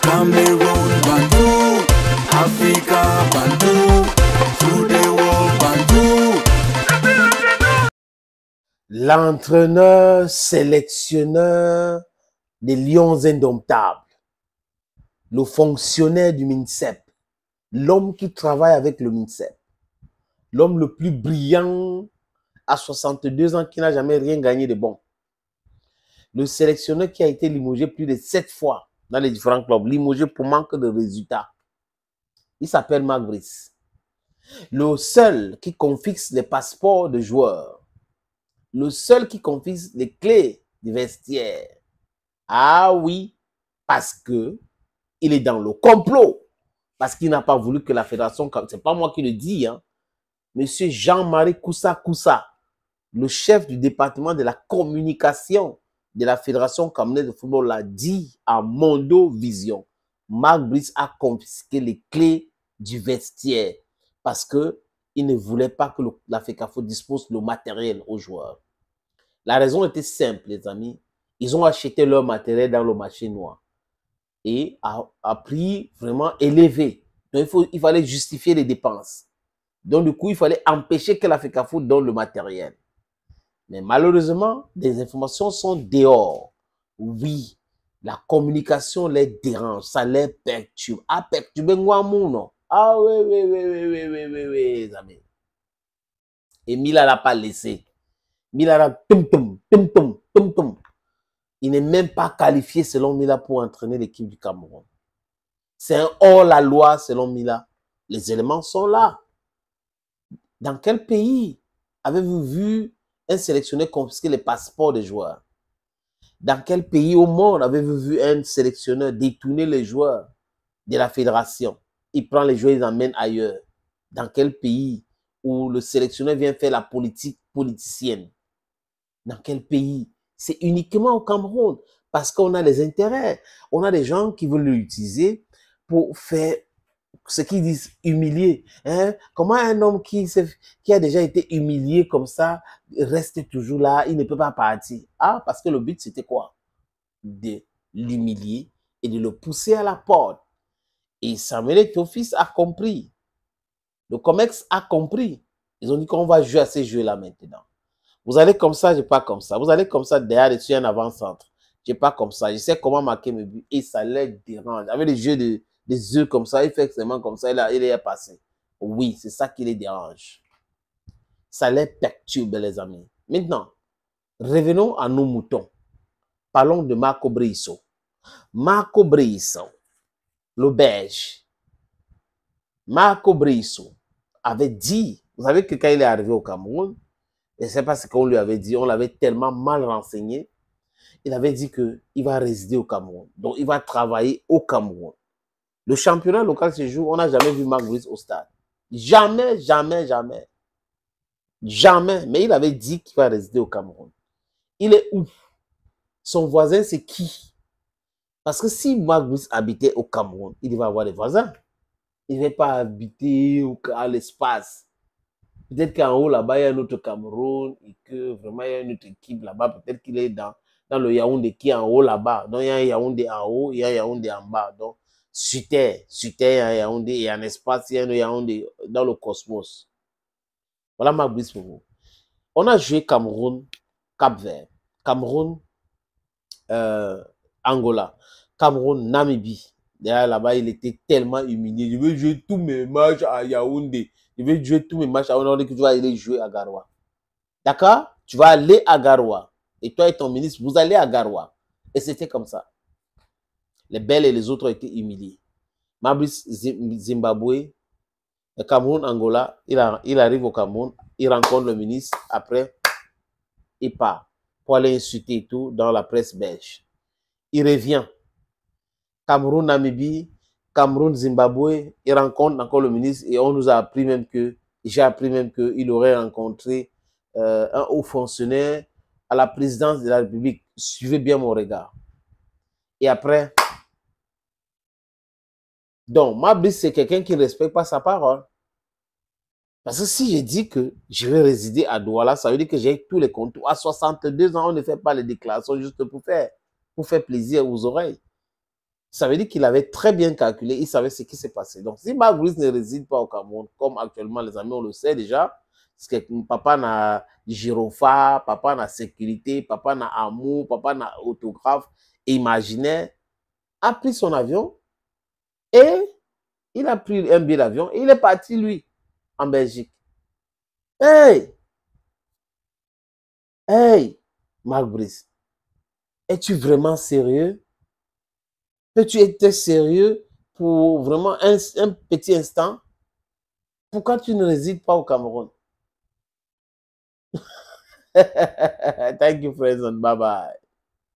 Cameroon Bandou, Africa Bandou, through the world Bandou. L'entraîneur sélectionneur des Lions indomptables, le fonctionnaire du MINSEP, l'homme qui travaille avec le MINSEP, l'homme le plus brillant à 62 ans qui n'a jamais rien gagné de bon. Le sélectionneur qui a été limogé plus de 7 fois dans les différents clubs, limogé pour manque de résultats. Il s'appelle Marc Brice. Le seul qui confisque les passeports de joueurs. Le seul qui confisque les clés du vestiaire. Ah oui, parce que il est dans le complot. Parce qu'il n'a pas voulu que la fédération, c'est pas moi qui le dis, hein. Monsieur Jean-Marie Koussa, le chef du département de la communication de la Fédération camerounaise de football, l'a dit à Mondo Vision. Marc Brice a confisqué les clés du vestiaire parce que il ne voulait pas que la FECAFO dispose le matériel aux joueurs. La raison était simple, les amis. Ils ont acheté leur matériel dans le marché noir et à prix vraiment élevé. Donc, il fallait justifier les dépenses. Donc, du coup, il fallait empêcher que la FECAFO donne le matériel. Mais malheureusement, des informations sont dehors. Oui, la communication les dérange, ça les perturbe. Ah, perturbe moi, non? Ah oui, les amis. Et Mila l'a pas laissé. Mila l'a tum. Il n'est même pas qualifié selon Mila pour entraîner l'équipe du Cameroun. C'est un hors-la-loi selon Mila. Les éléments sont là. Dans quel pays avez-vous vu un sélectionneur confisquer les passeports des joueurs? Dans quel pays au monde avez-vous vu un sélectionneur détourner les joueurs de la fédération? Il prend les joueurs, il les emmène ailleurs. Dans quel pays où le sélectionneur vient faire la politique politicienne? Dans quel pays? C'est uniquement au Cameroun parce qu'on a les intérêts. On a des gens qui veulent l'utiliser pour faire ce qu'ils disent humilier. Hein? Comment un homme qui a déjà été humilié comme ça reste toujours là, il ne peut pas partir? Ah, parce que le but c'était quoi? De l'humilier et de le pousser à la porte. Et Samuel Eto'o-Fils a compris. Le COMEX a compris. Ils ont dit qu'on va jouer à ces jeux-là maintenant. Vous allez comme ça, je pas comme ça. Vous allez comme ça, derrière, dessus un avant-centre. Je pas comme ça. Je sais comment marquer mes buts. Et ça les dérange. Avec les jeux des yeux comme ça, il fait extrêmement comme ça, il est passé. Oui, c'est ça qui les dérange. Ça les perturbe, les amis. Maintenant, revenons à nos moutons. Parlons de Marco Brisso. Marco Brisso, le Belge. Marco Brisso avait dit, vous savez que quand il est arrivé au Cameroun, je ne sais pas ce qu'on lui avait dit, on l'avait tellement mal renseigné, il avait dit qu'il va résider au Cameroun. Donc, il va travailler au Cameroun. Le championnat local se joue, on n'a jamais vu Marc Brice au stade. Jamais. Mais il avait dit qu'il va résider au Cameroun. Il est où? Son voisin, c'est qui? Parce que si Marc Brice habitait au Cameroun, il va avoir des voisins. Il ne va pas habiter à l'espace. Peut-être qu'en haut, là-bas, il y a un autre Cameroun et que vraiment, il y a une autre équipe là-bas. Peut-être qu'il est dans le Yaoundé qui est en haut là-bas. Donc, il y a un Yaoundé en haut, il y a un Yaoundé en bas. Donc, sur terre, il y a un Yaoundé et en espace, il y a un Yaoundé dans le cosmos. Voilà Marc Brice pour vous. On a joué Cameroun, Cap-Vert, Cameroun, Angola, Cameroun, Namibie. Derrière là-bas, il était tellement humilié. Je veux jouer tous mes matchs à Yaoundé. Je vais jouer tous mes matchs à Yaoundé que tu vas aller jouer à Garoua. D'accord? Tu vas aller à Garoua. Et toi et ton ministre, vous allez à Garoua. Et c'était comme ça. Les Belges et les autres ont été humiliés. Mabrice Zimbabwe, le Cameroun, Angola, il arrive au Cameroun, il rencontre le ministre, après, il part pour aller insulter et tout dans la presse belge. Il revient. Cameroun, Namibie, Cameroun, Zimbabwe, il rencontre encore le ministre et on nous a appris même que, j'ai appris même qu'il aurait rencontré un haut fonctionnaire à la présidence de la République. Suivez bien mon regard. Et après, donc, Mabrice, c'est quelqu'un qui ne respecte pas sa parole. Parce que si je dis que je vais résider à Douala, ça veut dire que j'ai tous les contours. À 62 ans, on ne fait pas les déclarations juste pour faire plaisir aux oreilles. Ça veut dire qu'il avait très bien calculé, il savait ce qui s'est passé. Donc, si Mark Brice ne réside pas au Cameroun, comme actuellement les amis, on le sait déjà, parce que papa n'a gyrophare, papa n'a sécurité, papa n'a amour, papa n'a autographe, imaginaire, a pris son avion et il a pris un billet d'avion et il est parti, lui, en Belgique. Hey! Hey! Mark Brice, es-tu vraiment sérieux? Peux-tu être sérieux pour vraiment un petit instant? Pourquoi tu ne résides pas au Cameroun? Thank you, friends, and bye-bye.